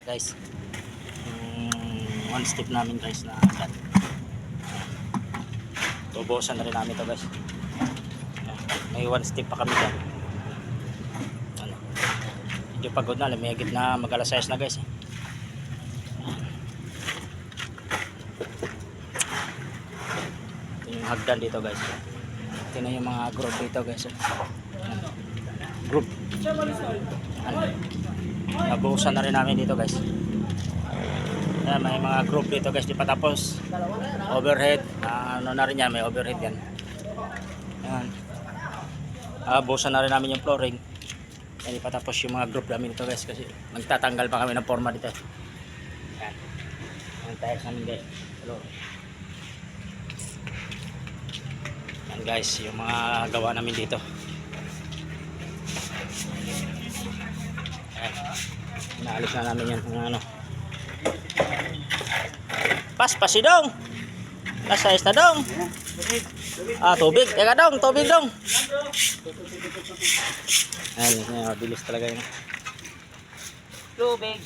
guys. One step namin guys na yan. Tubusan na rin namin to guys. May one step pa kami dyan. Ano, medyo pagod na, lumigit na mag alas 6 na guys. Ito yung hagdan dito guys. Ito na yung mga group dito guys. Group. Ano, nabuhusan na rin namin dito guys. Ayan, may mga group dito guys, di pa tapos. Overhead, ano na rin yan, may overhead yan. Ayan. Buhusan na rin namin yung flooring. Ayan, di pa tapos yung mga group namin dito guys, kasi magtatanggal pa kami ng forma dito. Ayan. Ayan tayo namin guys. Hello. Ayan guys, yung mga gawa namin dito. Ayan. Inaalis na namin yan kung ano. Pas dong. Nasa na dong. Tubig. Teka dong, tubig dong. Ayun, mabilis talaga yun. Tubig.